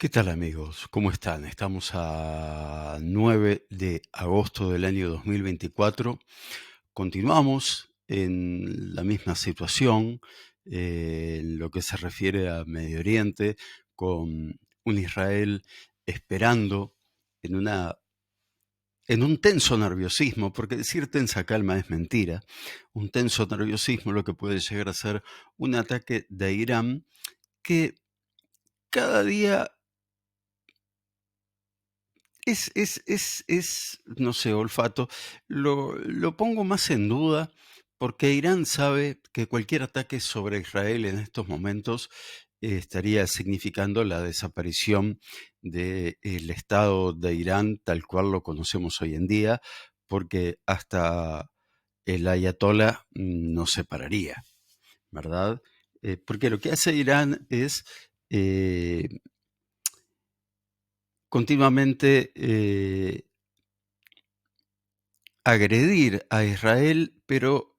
¿Qué tal amigos? ¿Cómo están? Estamos a 9 de agosto del año 2024. Continuamos en la misma situación en lo que se refiere a Medio Oriente, con un Israel esperando en en un tenso nerviosismo, porque decir tensa calma es mentira, un tenso nerviosismo lo que puede llegar a ser un ataque de Irán que cada día no sé, olfato, lo pongo más en duda porque Irán sabe que cualquier ataque sobre Israel en estos momentos estaría significando la desaparición del Estado de Irán tal cual lo conocemos hoy en día, porque hasta el ayatolá no se pararía, ¿verdad? Porque lo que hace Irán es eh, continuamente agredir a Israel, pero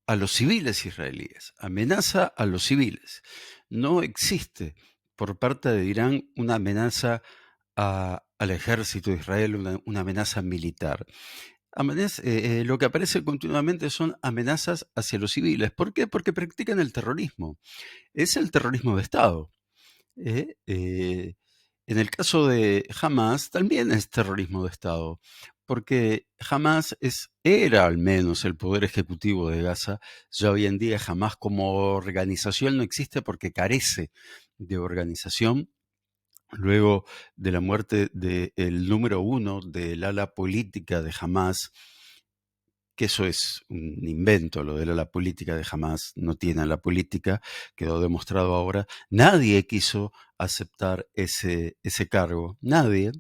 a los civiles israelíes, amenaza a los civiles. No existe por parte de Irán una amenaza al ejército de Israel, una amenaza militar. Lo que aparece continuamente son amenazas hacia los civiles. ¿Por qué? Porque practican el terrorismo. Es el terrorismo de Estado. ¿eh? En el caso de Hamas también es terrorismo de Estado, porque Hamas era al menos el poder ejecutivo de Gaza. Ya hoy en día Hamas como organización no existe porque carece de organización. Luego de la muerte del número uno del ala política de Hamas, que eso es un invento, lo de la política de Hamas no tiene la política, quedó demostrado ahora. Nadie quiso aceptar ese cargo, nadie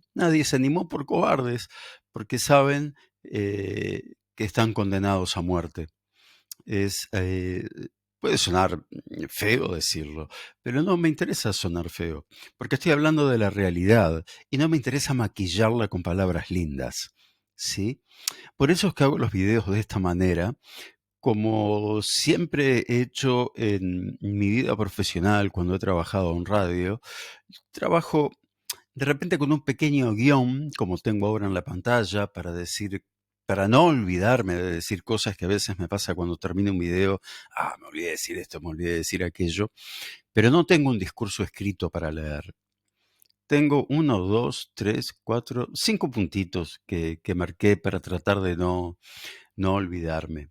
se animó por cobardes, porque saben que están condenados a muerte. Es, puede sonar feo decirlo, pero no me interesa sonar feo, porque estoy hablando de la realidad y no me interesa maquillarla con palabras lindas, ¿sí? Por eso es que hago los videos de esta manera, como siempre he hecho en mi vida profesional cuando he trabajado en radio. Trabajo de repente con un pequeño guión, como tengo ahora en la pantalla, para no olvidarme de decir cosas que a veces me pasa cuando termino un video. Me olvidé de decir esto, me olvidé de decir aquello, pero no tengo un discurso escrito para leer. Tengo uno, dos, tres, cuatro, cinco puntitos que marqué para tratar de no olvidarme.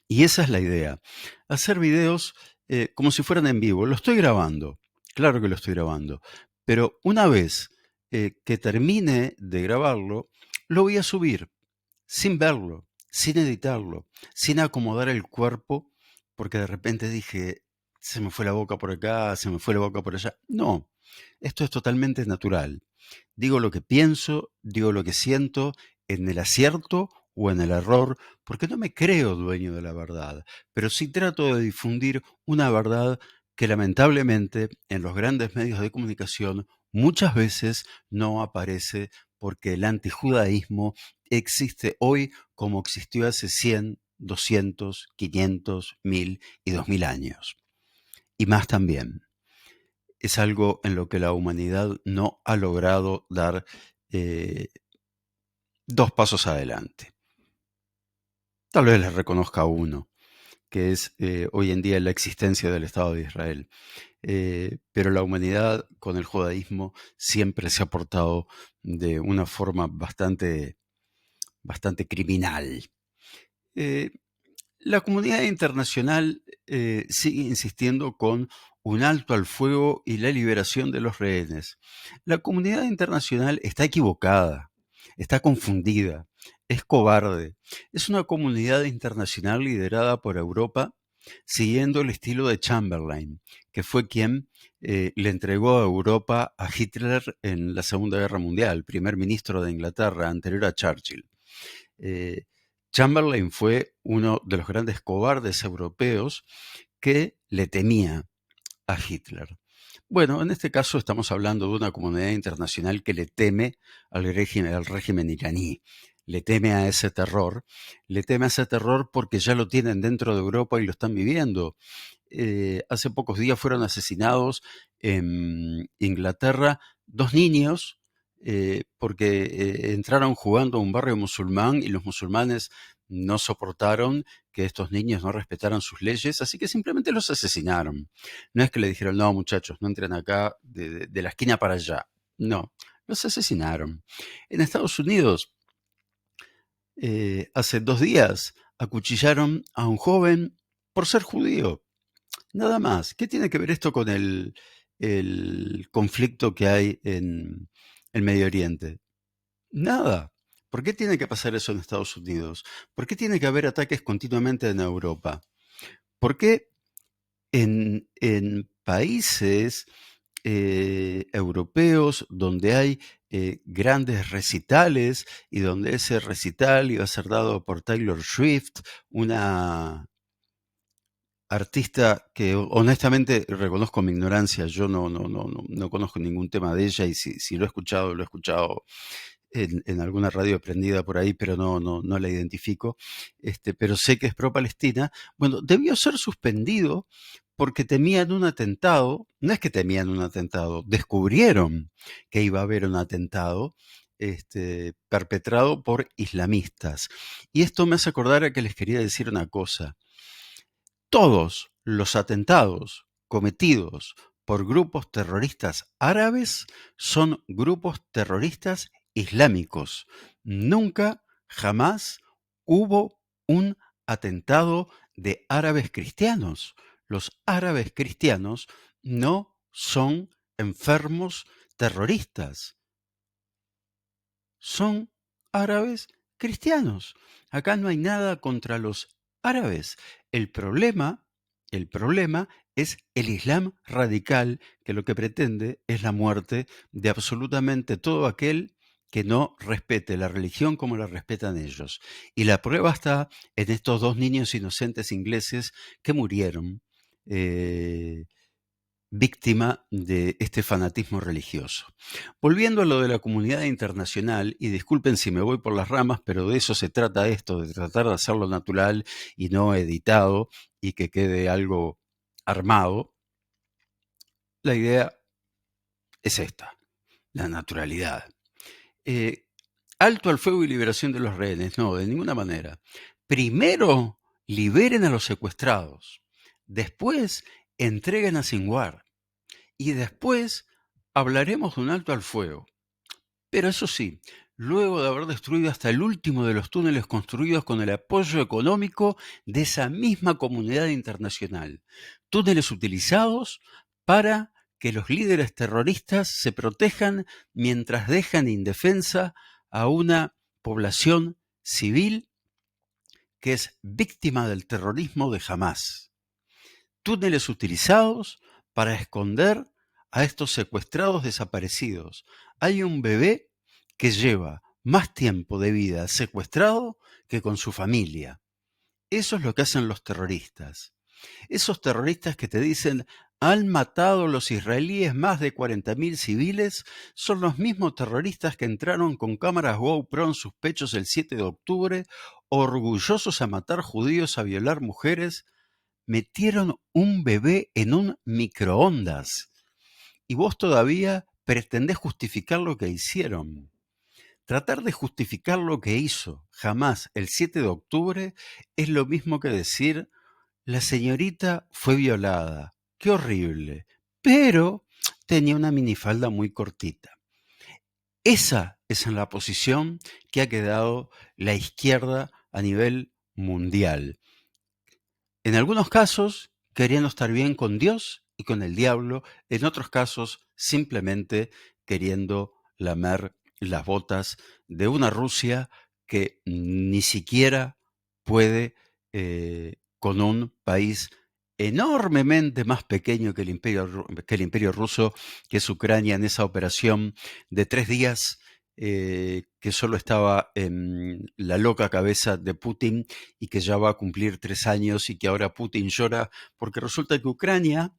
Y esa es la idea, hacer videos como si fueran en vivo. Lo estoy grabando, claro que lo estoy grabando, pero una vez que termine de grabarlo, lo voy a subir sin verlo, sin editarlo, sin acomodar el cuerpo, porque de repente dije, se me fue la boca por acá, se me fue la boca por allá. No, esto es totalmente natural. Digo lo que pienso, digo lo que siento, en el acierto o en el error, porque no me creo dueño de la verdad, pero sí trato de difundir una verdad que lamentablemente en los grandes medios de comunicación muchas veces no aparece, porque el antijudaísmo existe hoy como existió hace 100, 200, 500, 1000 y 2000 años. Y más también. Es algo en lo que la humanidad no ha logrado dar eh, dos pasos adelante. Tal vez les reconozca uno, que es hoy en día la existencia del Estado de Israel. Pero la humanidad con el judaísmo siempre se ha portado de una forma bastante criminal. Eh, La comunidad internacional sigue insistiendo con un alto al fuego y la liberación de los rehenes. La comunidad internacional está equivocada, está confundida, es cobarde. Es una comunidad internacional liderada por Europa, siguiendo el estilo de Chamberlain, que fue quien le entregó a Europa a Hitler en la Segunda Guerra Mundial, primer ministro de Inglaterra, anterior a Churchill. Eh, Chamberlain fue uno de los grandes cobardes europeos que le temía a Hitler. Bueno, en este caso estamos hablando de una comunidad internacional que le teme al régimen iraní, le teme a ese terror porque ya lo tienen dentro de Europa y lo están viviendo. Hace pocos días fueron asesinados en Inglaterra 2 niños, porque entraron jugando a un barrio musulmán y los musulmanes no soportaron que estos niños no respetaran sus leyes, así que simplemente los asesinaron. No es que le dijeron, no muchachos, no entren acá de la esquina para allá. No, los asesinaron. En Estados Unidos, hace 2 días, acuchillaron a un joven por ser judío. Nada más. ¿Qué tiene que ver esto con el conflicto que hay en el Medio Oriente? Nada. ¿Por qué tiene que pasar eso en Estados Unidos? ¿Por qué tiene que haber ataques continuamente en Europa? ¿Por qué en países europeos donde hay grandes recitales y donde ese recital iba a ser dado por Taylor Swift, una artista que honestamente reconozco mi ignorancia, yo no conozco ningún tema de ella y si lo he escuchado en alguna radio prendida por ahí, pero no la identifico, pero sé que es pro-Palestina. Bueno, debió ser suspendido porque temían un atentado, no es que temían un atentado, descubrieron que iba a haber un atentado perpetrado por islamistas. Y esto me hace acordar a que les quería decir una cosa. Todos los atentados cometidos por grupos terroristas árabes son grupos terroristas islámicos. Nunca, jamás hubo un atentado de árabes cristianos. Los árabes cristianos no son enfermos terroristas, son árabes cristianos. Acá no hay nada contra los árabes. El problema, el problema es el Islam radical, que lo que pretende es la muerte de absolutamente todo aquel que no respete la religión como la respetan ellos. Y la prueba está en estos 2 niños inocentes ingleses que murieron víctima de este fanatismo religioso. Volviendo a lo de la comunidad internacional, y disculpen si me voy por las ramas, pero de eso se trata esto, de tratar de hacerlo natural y no editado y que quede algo armado, la idea es esta, la naturalidad. Alto al fuego y liberación de los rehenes, no, de ninguna manera. Primero liberen a los secuestrados, después entreguen a Sinwar, y después hablaremos de un alto al fuego. Pero eso sí, luego de haber destruido hasta el último de los túneles construidos con el apoyo económico de esa misma comunidad internacional. Túneles utilizados para que los líderes terroristas se protejan mientras dejan indefensa a una población civil que es víctima del terrorismo de Hamás. Túneles utilizados para esconder a estos secuestrados desaparecidos. Hay un bebé que lleva más tiempo de vida secuestrado que con su familia. Eso es lo que hacen los terroristas. Esos terroristas que te dicen han matado los israelíes más de 40.000 civiles son los mismos terroristas que entraron con cámaras GoPro en sus pechos el 7 de octubre, orgullosos a matar judíos, a violar mujeres. Metieron un bebé en un microondas y vos todavía pretendés justificar lo que hicieron. Tratar de justificar lo que hizo jamás el 7 de octubre es lo mismo que decir la señorita fue violada. Qué horrible. Pero tenía una minifalda muy cortita. Esa es en la posición que ha quedado la izquierda a nivel mundial. En algunos casos, queriendo estar bien con Dios y con el diablo, en otros casos, simplemente queriendo lamer las botas de una Rusia que ni siquiera puede con un país enormemente más pequeño que el imperio ruso, que es Ucrania, en esa operación de 3 días que solo estaba en la loca cabeza de Putin y que ya va a cumplir 3 años y que ahora Putin llora porque resulta que Ucrania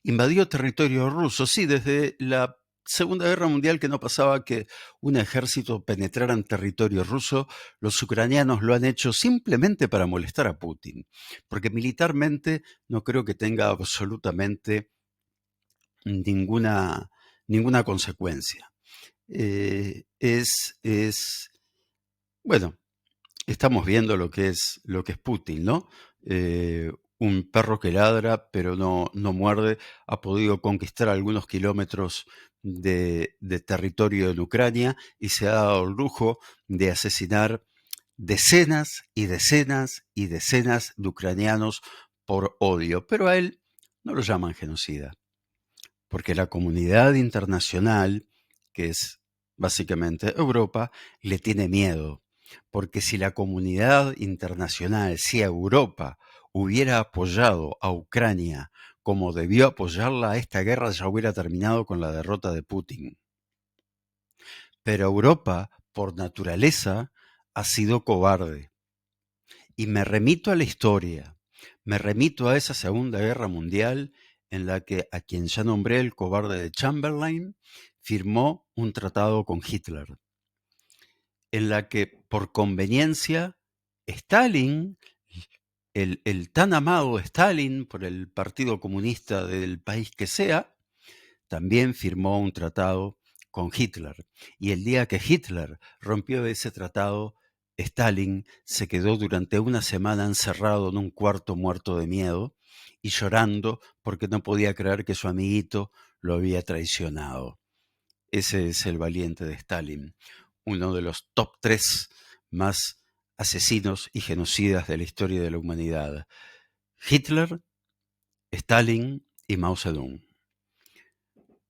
invadió territorio ruso. Sí, desde la Segunda Guerra Mundial que no pasaba que un ejército penetrara en territorio ruso, los ucranianos lo han hecho simplemente para molestar a Putin, porque militarmente no creo que tenga absolutamente ninguna, ninguna consecuencia. Bueno, estamos viendo lo que es Putin, ¿no? Un perro que ladra pero no muerde, ha podido conquistar algunos kilómetros de territorio en Ucrania y se ha dado el lujo de asesinar decenas y decenas y decenas de ucranianos por odio. Pero a él no lo llaman genocida, porque la comunidad internacional, que es básicamente Europa, le tiene miedo. Porque si la comunidad internacional, si Europa hubiera apoyado a Ucrania como debió apoyarla, esta guerra ya hubiera terminado con la derrota de Putin. Pero Europa, por naturaleza, ha sido cobarde. Y me remito a la historia, me remito a esa Segunda Guerra Mundial en la que a quien ya nombré el cobarde de Chamberlain firmó un tratado con Hitler, en la que por conveniencia Stalin, el tan amado Stalin por el Partido Comunista del país que sea, también firmó un tratado con Hitler. Y el día que Hitler rompió ese tratado, Stalin se quedó durante una semana encerrado en un cuarto muerto de miedo y llorando porque no podía creer que su amiguito lo había traicionado. Ese es el valiente de Stalin, uno de los top 3 más asesinos y genocidas de la historia de la humanidad. Hitler, Stalin y Mao Zedong.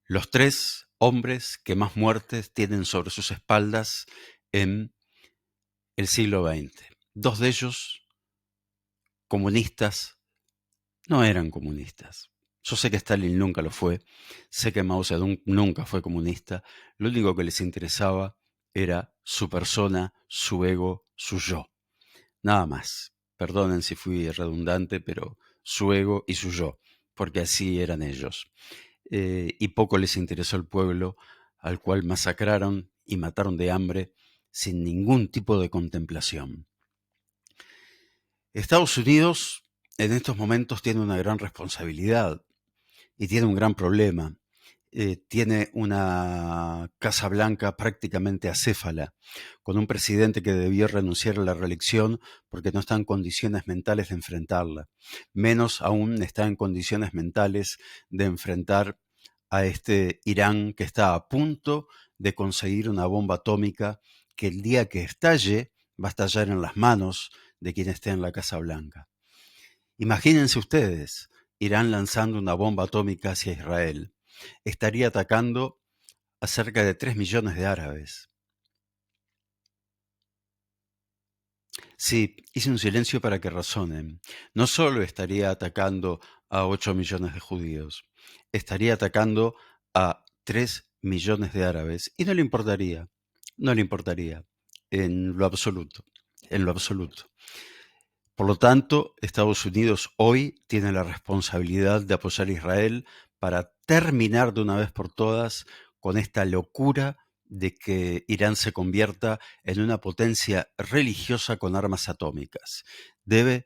Los 3 hombres que más muertes tienen sobre sus espaldas en el siglo XX. 2 de ellos comunistas, no eran comunistas. Yo sé que Stalin nunca lo fue, sé que Mao Zedong nunca fue comunista, lo único que les interesaba era su persona, su ego, su yo. Nada más. Perdonen si fui redundante, pero su ego y su yo, porque así eran ellos. Y poco les interesó el pueblo al cual masacraron y mataron de hambre sin ningún tipo de contemplación. Estados Unidos en estos momentos tiene una gran responsabilidad y tiene un gran problema. Tiene una Casa Blanca prácticamente acéfala, con un presidente que debió renunciar a la reelección porque no está en condiciones mentales de enfrentarla. Menos aún está en condiciones mentales de enfrentar a este Irán que está a punto de conseguir una bomba atómica que el día que estalle va a estallar en las manos de quien esté en la Casa Blanca. Imagínense ustedes, Irán lanzando una bomba atómica hacia Israel. Estaría atacando a cerca de 3 millones de árabes. Sí, hice un silencio para que razonen. No solo estaría atacando a 8 millones de judíos, estaría atacando a 3 millones de árabes y no le importaría, en lo absoluto, en lo absoluto. Por lo tanto, Estados Unidos hoy tiene la responsabilidad de apoyar a Israel para terminar de una vez por todas con esta locura de que Irán se convierta en una potencia religiosa con armas atómicas. Deben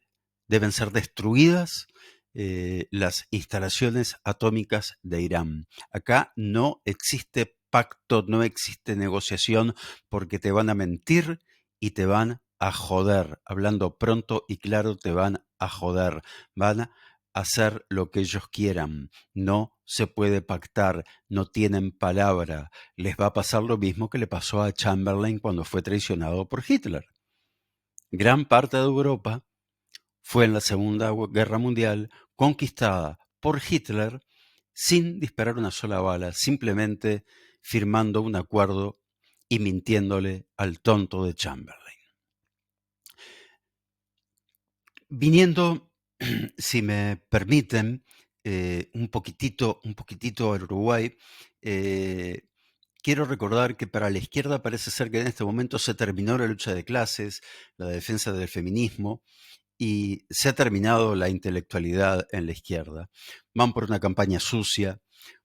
ser destruidas las instalaciones atómicas de Irán. Acá no existe pacto, no existe negociación porque te van a mentir y te van a joder. Hablando pronto y claro, te van a joder. Van a hacer lo que ellos quieran. No se puede pactar, no tienen palabra. Les va a pasar lo mismo que le pasó a Chamberlain cuando fue traicionado por Hitler. Gran parte de Europa fue en la Segunda Guerra Mundial conquistada por Hitler sin disparar una sola bala, simplemente firmando un acuerdo y mintiéndole al tonto de Chamberlain. Viniendo, si me permiten, un poquitito al Uruguay, eh, quiero recordar que para la izquierda parece ser que en este momento se terminó la lucha de clases, la defensa del feminismo, y se ha terminado la intelectualidad en la izquierda. Van por una campaña sucia,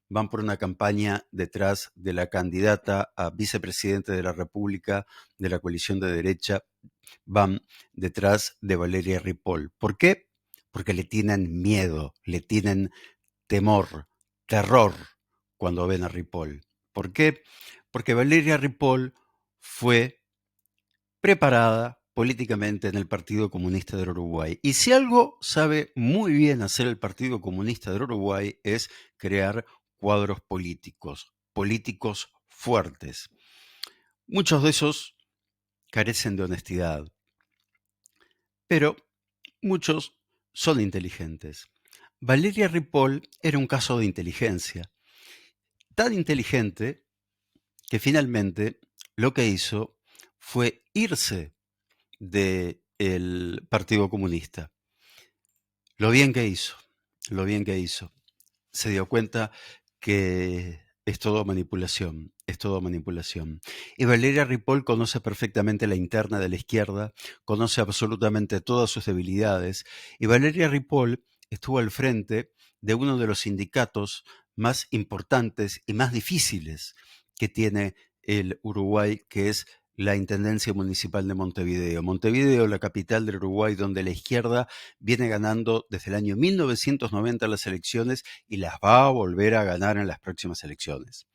van por una campaña detrás de la candidata a vicepresidente de la República de la coalición de derecha, van detrás de Valeria Ripoll. ¿Por qué? Porque le tienen miedo, le tienen temor, terror cuando ven a Ripoll. ¿Por qué? Porque Valeria Ripoll fue preparada políticamente en el Partido Comunista del Uruguay. Y si algo sabe muy bien hacer el Partido Comunista del Uruguay es crear cuadros políticos, políticos fuertes. Muchos de esos carecen de honestidad, pero muchos son inteligentes. Valeria Ripoll era un caso de inteligencia, tan inteligente que finalmente lo que hizo fue irse del Partido Comunista. Lo bien que hizo, lo bien que hizo. Se dio cuenta que es todo manipulación, es todo manipulación. Y Valeria Ripoll conoce perfectamente la interna de la izquierda, conoce absolutamente todas sus debilidades, y Valeria Ripoll estuvo al frente de uno de los sindicatos más importantes y más difíciles que tiene el Uruguay, que es la Intendencia Municipal de Montevideo. Montevideo, la capital del Uruguay, donde la izquierda viene ganando desde el año 1990 las elecciones y las va a volver a ganar en las próximas elecciones.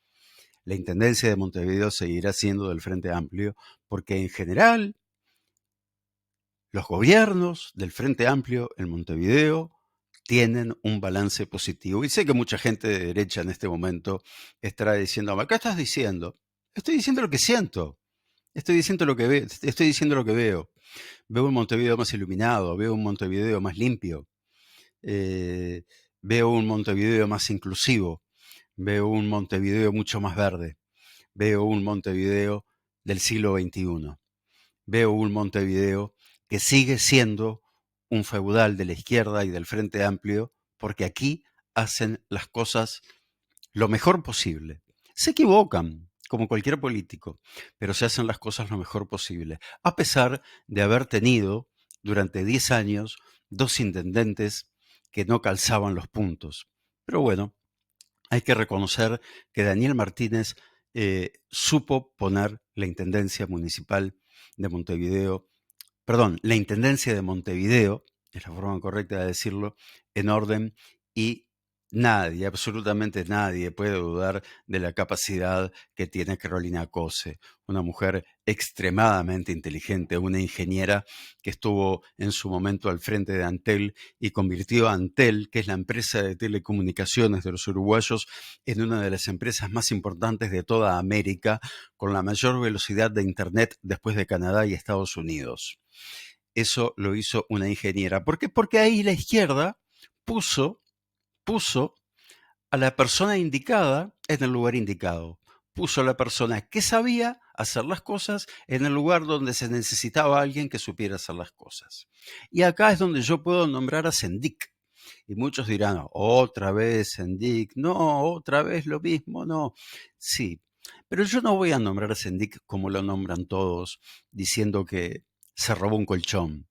La Intendencia de Montevideo seguirá siendo del Frente Amplio porque en general los gobiernos del Frente Amplio en Montevideo tienen un balance positivo. Y sé que mucha gente de derecha en este momento estará diciendo, ¿qué estás diciendo? Estoy diciendo lo que siento. Estoy diciendo lo que veo. Estoy diciendo lo que veo. Veo un Montevideo más iluminado, veo un Montevideo más limpio, eh, veo un Montevideo más inclusivo, veo un Montevideo mucho más verde, veo un Montevideo del siglo XXI, veo un Montevideo que sigue siendo un feudal de la izquierda y del Frente Amplio, porque aquí hacen las cosas lo mejor posible. Se equivocan, como cualquier político, pero se hacen las cosas lo mejor posible, a pesar de haber tenido durante 10 años dos intendentes que no calzaban los puntos. Pero bueno, hay que reconocer que Daniel Martínez supo poner la Intendencia Municipal de Montevideo, perdón, la Intendencia de Montevideo, es la forma correcta de decirlo, en orden, y nadie, absolutamente nadie puede dudar de la capacidad que tiene Carolina Cose, una mujer extremadamente inteligente, una ingeniera que estuvo en su momento al frente de Antel y convirtió a Antel, que es la empresa de telecomunicaciones de los uruguayos, en una de las empresas más importantes de toda América, con la mayor velocidad de Internet después de Canadá y Estados Unidos. Eso lo hizo una ingeniera. ¿Por qué? Porque ahí la izquierda puso, puso a la persona indicada en el lugar indicado. Puso a la persona que sabía hacer las cosas en el lugar donde se necesitaba alguien que supiera hacer las cosas. Y acá es donde yo puedo nombrar a Sendik. Y muchos dirán, otra vez Sendik, no, otra vez lo mismo, no. Sí, pero yo no voy a nombrar a Sendik como lo nombran todos, diciendo que se robó un colchón.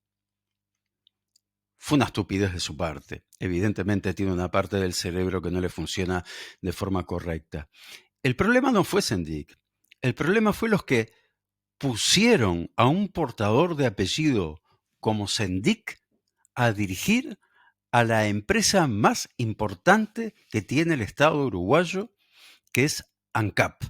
Fue una estupidez de su parte. Evidentemente tiene una parte del cerebro que no le funciona de forma correcta. El problema no fue Sendik. El problema fue los que pusieron a un portador de apellido como Sendik a dirigir a la empresa más importante que tiene el Estado uruguayo, que es ANCAP,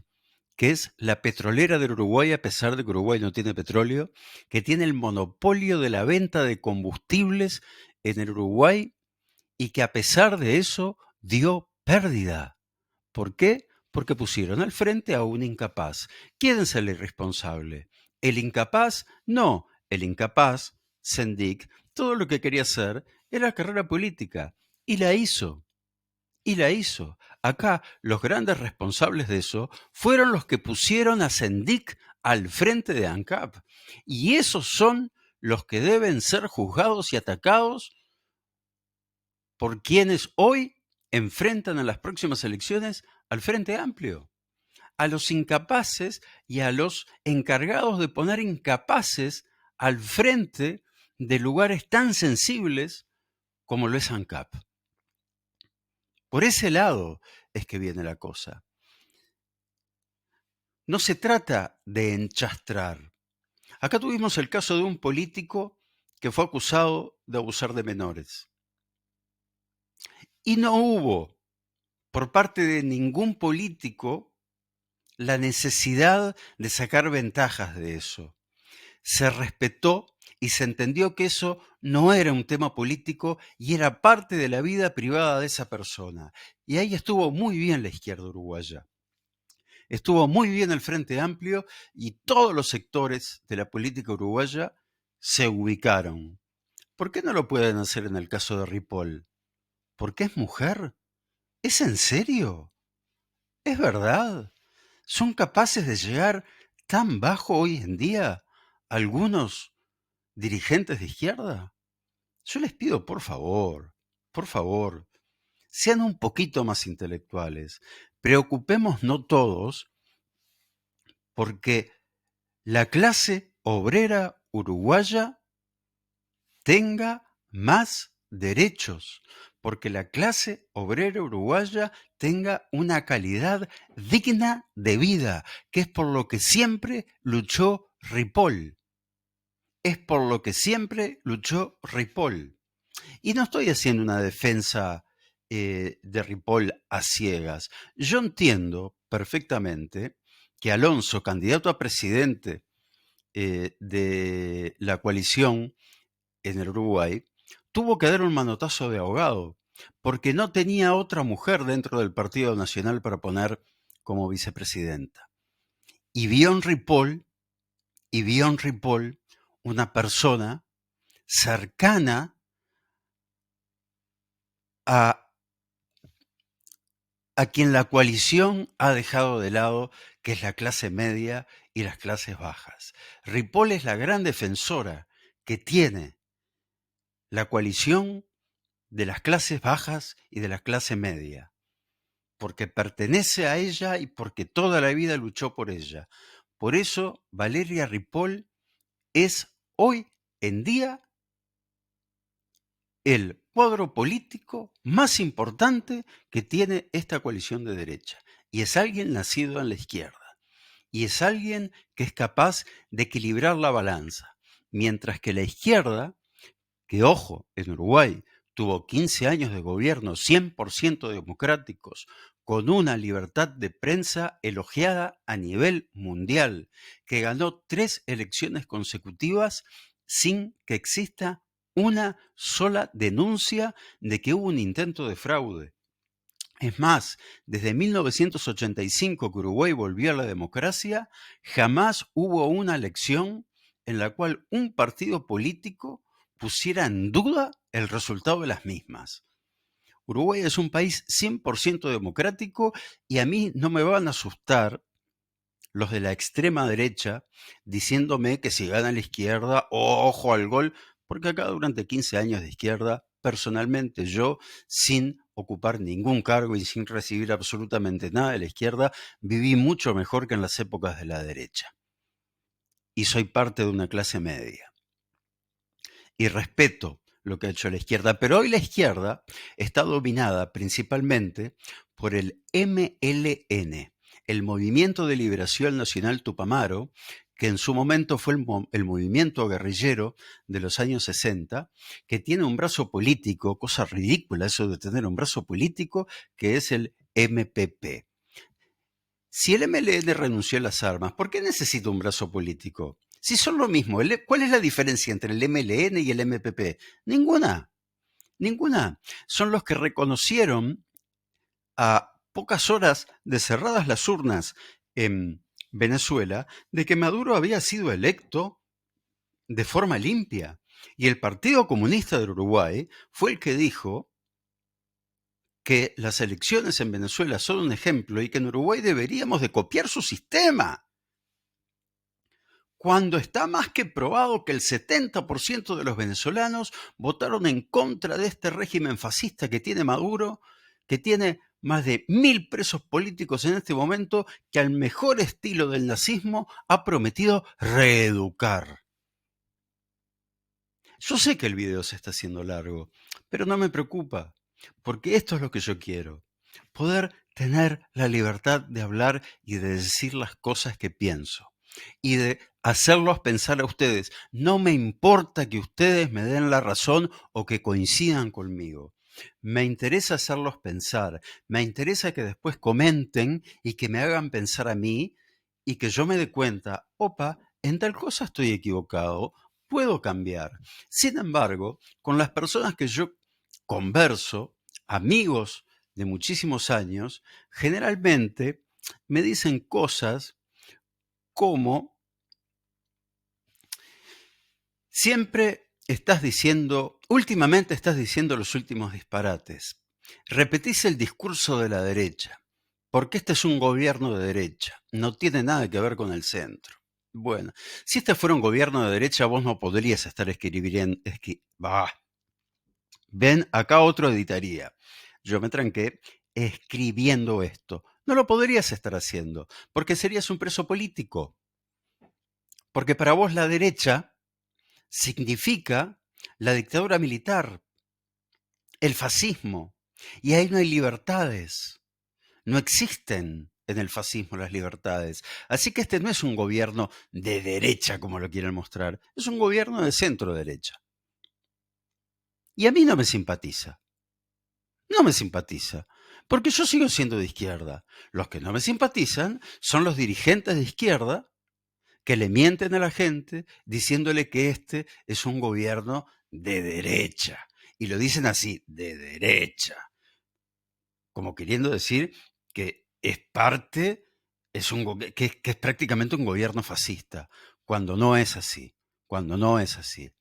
que es la petrolera del Uruguay, a pesar de que Uruguay no tiene petróleo, que tiene el monopolio de la venta de combustibles en el Uruguay y que a pesar de eso dio pérdida. ¿Por qué? Porque pusieron al frente a un incapaz. ¿Quién es el irresponsable? ¿El incapaz? No, el incapaz, Sendik, todo lo que quería hacer era carrera política y la hizo. Y la hizo. Acá los grandes responsables de eso fueron los que pusieron a Sendik al frente de ANCAP. Y esos son los que deben ser juzgados y atacados por quienes hoy enfrentan en las próximas elecciones al Frente Amplio, a los incapaces y a los encargados de poner incapaces al frente de lugares tan sensibles como lo es ANCAP. Por ese lado es que viene la cosa. No se trata de enchastrar. Acá tuvimos el caso de un político que fue acusado de abusar de menores. Y no hubo por parte de ningún político la necesidad de sacar ventajas de eso. Se respetó y se entendió que eso no era un tema político y era parte de la vida privada de esa persona. Y ahí estuvo muy bien la izquierda uruguaya. Estuvo muy bien el Frente Amplio y todos los sectores de la política uruguaya se ubicaron. ¿Por qué no lo pueden hacer en el caso de Ripoll? ¿Porque es mujer? ¿Es en serio? ¿Es verdad? ¿Son capaces de llegar tan bajo hoy en día algunos dirigentes de izquierda? Yo les pido, por favor, sean un poquito más intelectuales. Preocupemos no todos porque la clase obrera uruguaya tenga más derechos, porque la clase obrera uruguaya tenga una calidad digna de vida, que es por lo que siempre luchó Ripoll. Es por lo que siempre luchó Ripoll. Y no estoy haciendo una defensa de Ripoll a ciegas. Yo entiendo perfectamente que Alonso, candidato a presidente de la coalición en el Uruguay, tuvo que dar un manotazo de ahogado, porque no tenía otra mujer dentro del Partido Nacional para poner como vicepresidenta. Y vio en Ripoll una persona cercana a quien la coalición ha dejado de lado, que es la clase media y las clases bajas. Ripoll es la gran defensora que tiene la coalición de las clases bajas y de la clase media, porque pertenece a ella y porque toda la vida luchó por ella. Por eso Valeria Ripoll es hoy en día el cuadro político más importante que tiene esta coalición de derecha. Y es alguien nacido en la izquierda. Y es alguien que es capaz de equilibrar la balanza. Mientras que la izquierda, que ojo, en Uruguay tuvo 15 años de gobierno 100% democráticos, con una libertad de prensa elogiada a nivel mundial, que ganó 3 elecciones consecutivas sin que exista una sola denuncia de que hubo un intento de fraude. Es más, desde 1985 que Uruguay volvió a la democracia, jamás hubo una elección en la cual un partido político pusiera en duda el resultado de las mismas. Uruguay es un país 100% democrático y a mí no me van a asustar los de la extrema derecha diciéndome que si gana la izquierda, ojo al gol, porque acá durante 15 años de izquierda, personalmente yo, sin ocupar ningún cargo y sin recibir absolutamente nada de la izquierda, viví mucho mejor que en las épocas de la derecha. Y soy parte de una clase media. Y respeto lo que ha hecho la izquierda, pero hoy la izquierda está dominada principalmente por el MLN, el Movimiento de Liberación Nacional Tupamaro, que en su momento fue el movimiento guerrillero de los años 60, que tiene un brazo político, cosa ridícula eso de tener un brazo político, que es el MPP. Si el MLN renunció a las armas, ¿por qué necesita un brazo político? Si son lo mismo, ¿cuál es la diferencia entre el MLN y el MPP? Ninguna, ninguna. Son los que reconocieron a pocas horas de cerradas las urnas en Venezuela de que Maduro había sido electo de forma limpia. Y el Partido Comunista del Uruguay fue el que dijo que las elecciones en Venezuela son un ejemplo y que en Uruguay deberíamos de copiar su sistema. Cuando está más que probado que el 70% de los venezolanos votaron en contra de este régimen fascista que tiene Maduro, que tiene más de 1000 presos políticos en este momento, que al mejor estilo del nazismo ha prometido reeducar. Yo sé que el video se está haciendo largo, pero no me preocupa, porque esto es lo que yo quiero. Poder tener la libertad de hablar y de decir las cosas que pienso y de hacerlos pensar a ustedes. No me importa que ustedes me den la razón o que coincidan conmigo. Me interesa hacerlos pensar, me interesa que después comenten y que me hagan pensar a mí y que yo me dé cuenta, opa, en tal cosa estoy equivocado, puedo cambiar. Sin embargo, con las personas que yo converso, amigos de muchísimos años, generalmente me dicen cosas como: siempre estás diciendo, últimamente estás diciendo los últimos disparates. Repetís el discurso de la derecha, porque este es un gobierno de derecha, no tiene nada que ver con el centro. Bueno, si este fuera un gobierno de derecha, vos no podrías estar escribiendo. Ven, acá otro editaría. Yo me tranqué escribiendo esto. No lo podrías estar haciendo, porque serías un preso político. Porque para vos la derecha significa la dictadura militar, el fascismo. Y ahí no hay libertades. No existen en el fascismo las libertades. Así que este no es un gobierno de derecha, como lo quieren mostrar. Es un gobierno de centro derecha. Y a mí no me simpatiza. No me simpatiza. Porque yo sigo siendo de izquierda. Los que no me simpatizan son los dirigentes de izquierda que le mienten a la gente diciéndole que este es un gobierno de derecha. Y lo dicen así, de derecha, como queriendo decir que es parte, que es prácticamente un gobierno fascista, cuando no es así, cuando no es así,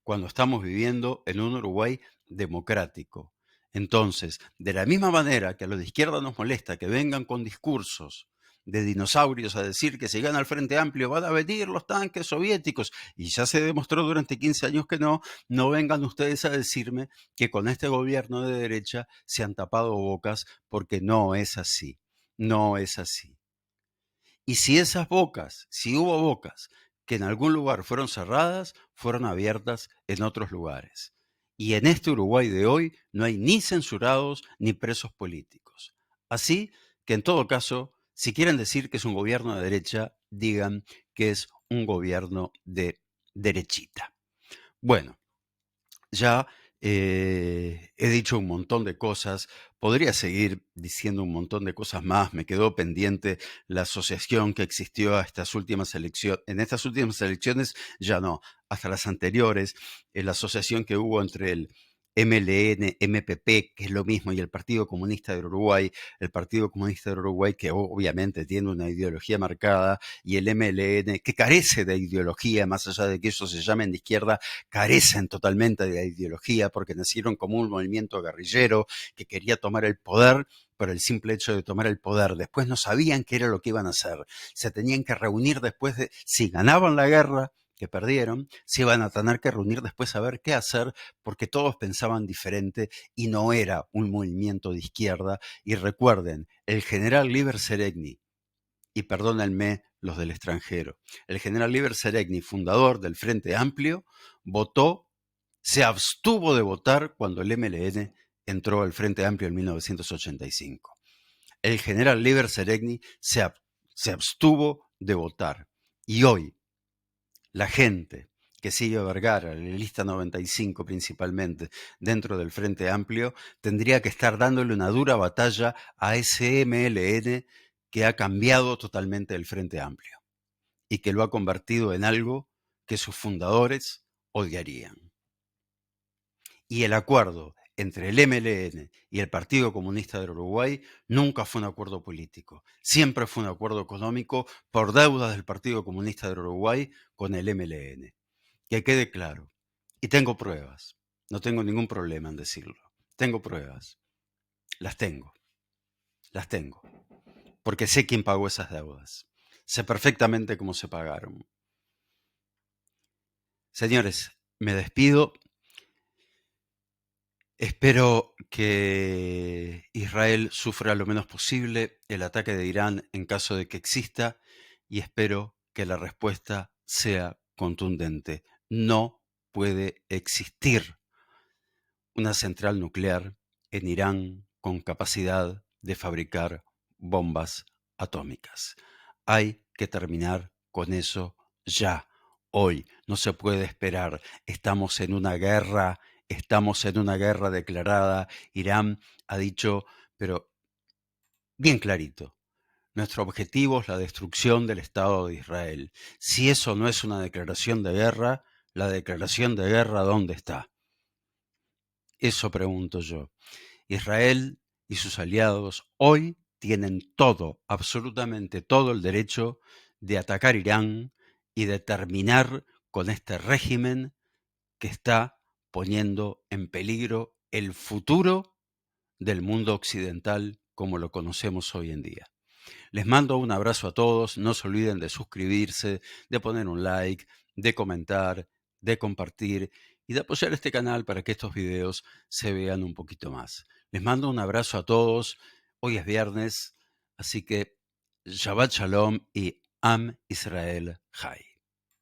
cuando estamos viviendo en un Uruguay democrático. Entonces, de la misma manera que a los de izquierda nos molesta que vengan con discursos de dinosaurios a decir que si gana el Frente Amplio van a venir los tanques soviéticos, y ya se demostró durante 15 años que no, no vengan ustedes a decirme que con este gobierno de derecha se han tapado bocas, porque no es así, no es así. Y si esas bocas, si hubo bocas que en algún lugar fueron cerradas, fueron abiertas en otros lugares. Y en este Uruguay de hoy no hay ni censurados ni presos políticos. Así que en todo caso, si quieren decir que es un gobierno de derecha, digan que es un gobierno de derechita. Bueno, ya he dicho un montón de cosas, podría seguir diciendo un montón de cosas más, me quedó pendiente la asociación que existió a estas últimas elecciones, en estas últimas elecciones ya no, hasta las anteriores, la asociación que hubo entre el MLN, MPP, que es lo mismo, y el Partido Comunista de Uruguay, el Partido Comunista de Uruguay que obviamente tiene una ideología marcada, y el MLN que carece de ideología, más allá de que ellos se llamen de izquierda, carecen totalmente de ideología porque nacieron como un movimiento guerrillero que quería tomar el poder por el simple hecho de tomar el poder. Después no sabían qué era lo que iban a hacer. Se tenían que reunir después de, si ganaban la guerra, que perdieron, se iban a tener que reunir después a ver qué hacer, porque todos pensaban diferente y no era un movimiento de izquierda. Y recuerden, el general Liber Seregni, y perdónenme los del extranjero, el general Liber Seregni, fundador del Frente Amplio, votó, se abstuvo de votar cuando el MLN entró al Frente Amplio en 1985. El general Liber Seregni se abstuvo de votar. Y hoy, la gente que sigue a Vergara, la lista 95 principalmente, dentro del Frente Amplio, tendría que estar dándole una dura batalla a ese MLN que ha cambiado totalmente el Frente Amplio y que lo ha convertido en algo que sus fundadores odiarían. Y el acuerdo entre el MLN y el Partido Comunista del Uruguay nunca fue un acuerdo político, siempre fue un acuerdo económico por deudas del Partido Comunista del Uruguay con el MLN. Que quede claro. Y tengo pruebas, no tengo ningún problema en decirlo. Tengo pruebas, las tengo, las tengo, porque sé quién pagó esas deudas. Sé perfectamente cómo se pagaron. Señores, me despido. Espero que Israel sufra lo menos posible el ataque de Irán en caso de que exista, y espero que la respuesta sea contundente. No puede existir una central nuclear en Irán con capacidad de fabricar bombas atómicas. Hay que terminar con eso ya, hoy. No se puede esperar. Estamos en una guerra estamos en una guerra declarada. Irán ha dicho, pero bien clarito, nuestro objetivo es la destrucción del Estado de Israel. Si eso no es una declaración de guerra, la declaración de guerra, ¿dónde está? Eso pregunto yo. Israel y sus aliados hoy tienen todo, absolutamente todo el derecho de atacar Irán y de terminar con este régimen que está poniendo en peligro el futuro del mundo occidental como lo conocemos hoy en día. Les mando un abrazo a todos, no se olviden de suscribirse, de poner un like, de comentar, de compartir y de apoyar este canal para que estos videos se vean un poquito más. Les mando un abrazo a todos, hoy es viernes, así que Shabbat Shalom y Am Israel Chai.